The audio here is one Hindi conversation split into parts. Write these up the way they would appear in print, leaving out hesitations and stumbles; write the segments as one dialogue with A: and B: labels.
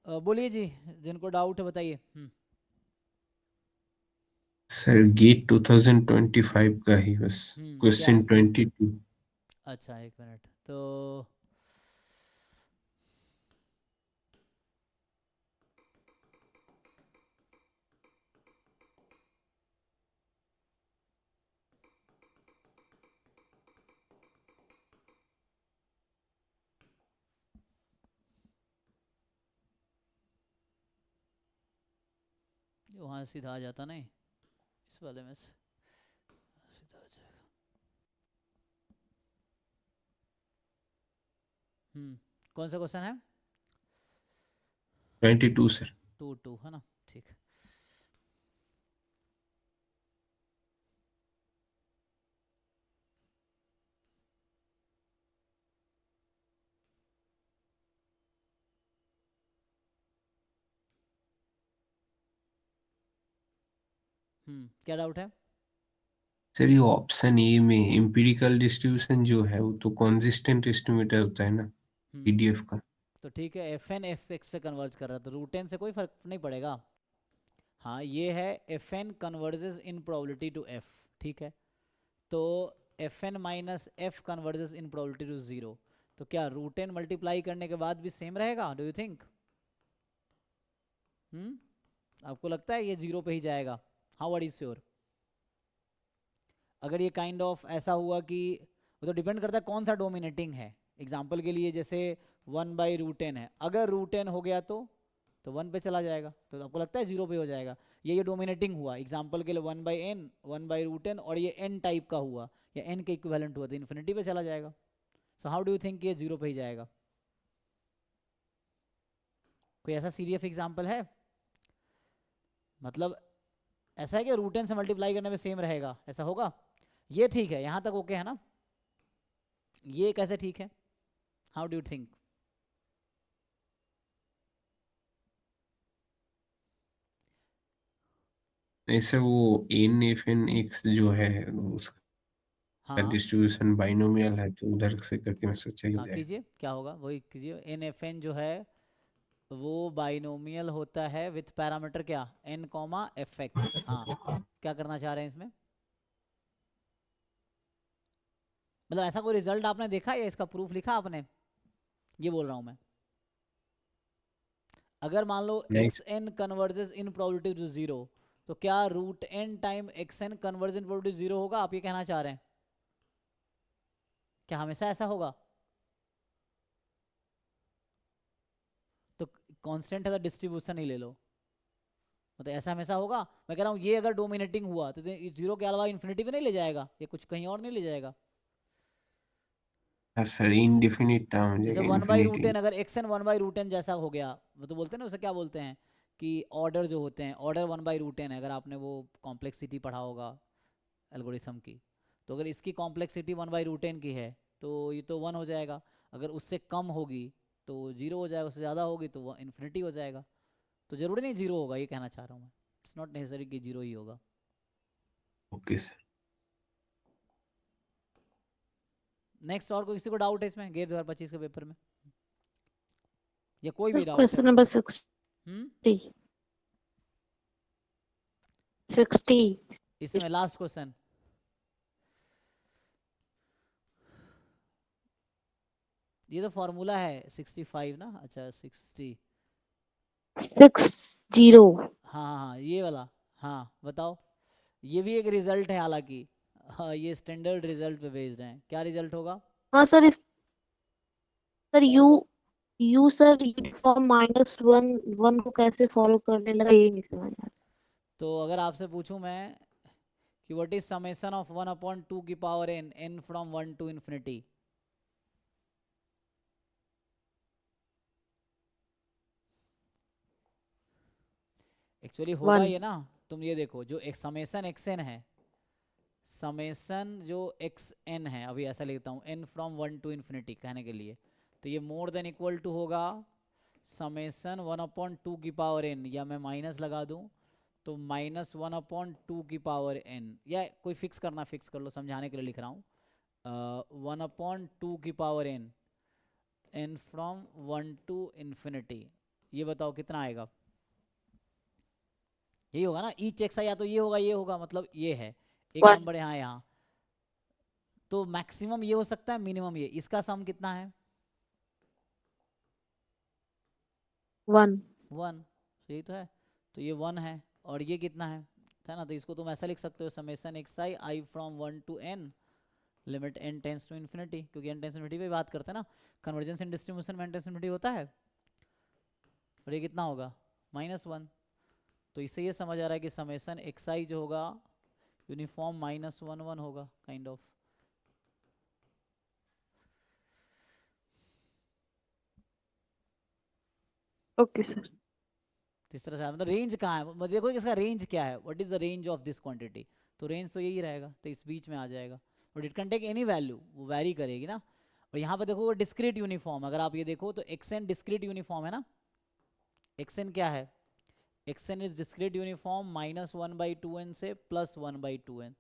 A: बोलिए जी, जिनको डाउट है बताइए।
B: सर गेट 2025 का ही बस।
A: क्या है?
B: क्वेश्चन 22।
A: अच्छा, एक मिनट तो। वहाँ सीधा आ जाता नहीं, इस वाले में से सीधा आ जाएगा। कौन सा क्वेश्चन है?
B: 22 सर।
A: 2 2 है ना? ठीक। क्या डाउट है?
B: सर ये ऑप्शन ए में एम्पिरिकल डिस्ट्रीब्यूशन जो है वो तो कॉन्सिस्टेंट एस्टिमेटर होता है ना,
A: हम्म
B: पीडीएफ का।
A: तो ठीक है, एफ एन एफ एक्स पे कन्वर्ज कर रहा है तो रूट एन से कोई फर्क नहीं पड़ेगा। हाँ, ये है F N converges in probability to F. ठीक है, तो F N minus F converges in probability to zero. तो क्या रूट एन मल्टीप्लाई करने के बाद भी सेम रहेगा? Do you think? आपको लगता है ये जीरो पे ही जाएगा? How are you sure? अगर ये काइंड ऑफ ऐसा हुआ कि, वो तो डिपेंड करता है कौन सा डोमिनेटिंग है। एग्जाम्पल के लिए जैसे 1/√n है, अगर √n हो गया तो 1 पे चला जाएगा, तो आपको लगता है जीरो पे हो जाएगा? ये डोमिनेटिंग हुआ, एग्जाम्पल के लिए 1/n 1/√n, और ये n टाइप का हुआ या n के इक्विवेलेंट हुआ तो इन्फिनिटी पे चला जाएगा। So how do you think ये जीरो पे ही जाएगा? कोई ऐसा सीरियस एग्जाम्पल है? मतलब ऐसा है कि √n से मल्टीप्लाई करने में सेम रहेगा, ऐसा होगा? ये ठीक है, यहाँ तक ओके है ना? ये कैसे ठीक है? How do you think?
B: ऐसे वो एन एफ एन एक्स जो है उसका
A: हाँ
B: डिस्ट्रीब्यूशन बाइनोमियल है तो उधर से करके मैं सोचा कि
A: हाँ,
B: जाए।
A: कीजिए, क्या होगा वही कीजिए। एन एफ एन जो है वो बाइनोमियल होता है विथ पैरामीटर क्या? N comma F X. हाँ, क्या करना चाह रहे हैं इसमें? मतलब ऐसा कोई रिजल्ट आपने देखा या इसका प्रूफ लिखा आपने? ये बोल रहा हूँ मैं। अगर मान लो
B: नहीं
A: X N converges in probability to zero, तो क्या root N time X N converge in probability zero होगा? आप ये कहना चाह रहे हैं? क्या हमेशा ऐसा होगा? तो कांस्टेंट है तो डिस्ट्रीब्यूशन ही ले लो। मतलब ऐसा हमेशा होगा? मैं कह रहा हूँ ये अगर डोमिनेटिंग हुआ तो जीरो के अलावा इन्फिनिटी पे नहीं ले जाएगा, ये कुछ कहीं और नहीं ले जाएगा?
B: हाँ सर,
A: जैसे
B: इनडेफिनिट टर्म हो
A: जैसे
B: जाएगा,
A: one by
B: infinity.
A: Root N, अगर एक्स एन 1/√n जैसा हो गया, वो तो बोलते हैं ना, उसे क्या बोलते हैं कि ऑर्डर जो होते हैं, ऑर्डर 1/√n है। अगर आपने वो कॉम्प्लेक्सिटी पढ़ा होगा एल्गोरिथम की, तो अगर इसकी कॉम्प्लेक्सिटी 1/√n की है तो ये तो 1 हो जाएगा। अगर उससे कम होगी तो जीरो हो जाएगा, उससे ज़्यादा होगी तो वो इन्फिनिटी हो जाएगा। तो जरूरी नहीं जीरो होगा, ये कहना चाह रहा हूँ मैं। इट्स नॉट नेसेसरी कि जीरो ही होगा।
B: Okay sir.
A: नेक्स्ट, और कोई किसी को डाउट है इसमें गेट 2025 के पेपर में, या कोई भी डाउट है
C: क्वेश्चन नंबर
A: मतलब?
C: 60।
A: हम्म
C: 60।
A: इसमें लास्ट क्वेश्चन। ये तो फॉर्मूला है 65 ना? अच्छा 60।
C: 60।
A: हाँ हाँ हाँ, ये वाला। हाँ बताओ। ये भी एक रिजल्ट है हालांकि। हाँ, ये स्टैंडर्ड रिजल्ट पे बेस्ड है। क्या रिजल्ट होगा?
C: हाँ sir, sir you you sir uniform -1 1 को कैसे फॉलो करने लगा, ये नहीं समझ आ
A: तो अगर आपसे पूछूं मैं कि व्हाट इज समेशन ऑफ 1/2 की power n, n from 1 to infinity? Actually
C: रहा।
A: होगा
C: 1।
A: ये ना, तुम ये देखो, जो एक समेशन एक्स एन है, समेशन जो एक्स एन है, अभी ऐसा लिखता हूँ, n फ्रॉम 1 टू इन्फिनिटी कहने के लिए, तो ये मोर देन इक्वल टू होगा समेशन 1/2 की पावर n, या मैं माइनस लगा दूं तो -1/2 की पावर n, या कोई फिक्स करना फिक्स कर लो, समझाने के लिए लिख रहा हूँ। 1/2 की power n, n from 1 to infinity, ये बताओ कितना आएगा? यही होगा ना, ईच एक्स आई, या तो ये होगा, मतलब ये है एक
C: One.
A: नंबर यहाँ यहाँ, तो मैक्सिमम ये हो सकता है, मिनिमम ये, इसका सम कितना है?
C: 1.
A: 1, यही तो है, तो ये 1 है, और ये कितना है ना? तो इसको तुम ऐसा लिख सकते हो, summation X I I from 1 to n limit n tends to infinity, क्योंकि n टेंस इन्फिनिटी पे बात करते हैं ना, कन्वर्जेंस इन डिस्ट्रीब्यूशन में n टेंस इन्फिनिटी होता है, और ये कितना होगा? -1। तो इससे ये समझ आ रहा है कि समेशन एक्स आई जो होगा यूनिफॉर्म -1 होगा, काइंड ऑफ।
C: Okay, sir.
A: इस तरह से मतलब रेंज कहाँ है, मतलब देखो इसका रेंज क्या है, what is the range of this quantity, तो रेंज तो यही रहेगा, तो इस बीच में आ जाएगा, but it can take any value, वो वैरी करेगी ना। और यहाँ पे देखो डिस्क्रीट यूनिफॉर्म, अगर आप ये देखो तो एक्सएन डिस्क्रीट यूनिफॉर्म है ना, एक्सएन क्या है, xn is discrete uniform -1/2n से +1/2n,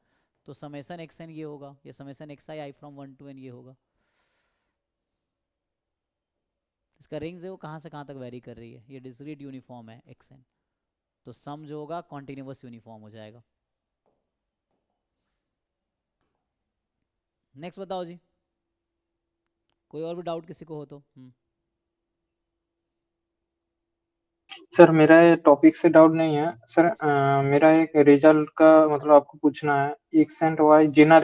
A: तो समेशन एक्सएन ये होगा, ये summation X I from 1 to n ये होगा। इसका रेंज देखो कहाँ से कहाँ तक वेरी कर रही है, ये डिस्क्रीट यूनिफॉर्म है एक्सएन, तो सम जो होगा कॉन्टिन्यूअस यूनिफॉर्म हो जाएगा। नेक्स्ट बताओ जी, कोई और भी डाउट किसी को हो तो?
D: सर मेरा ये टॉपिक से डाउट नहीं है सर, मेरा एक रिजल्ट का मतलब आपको पूछना है, एक्स एंड वाई जेनर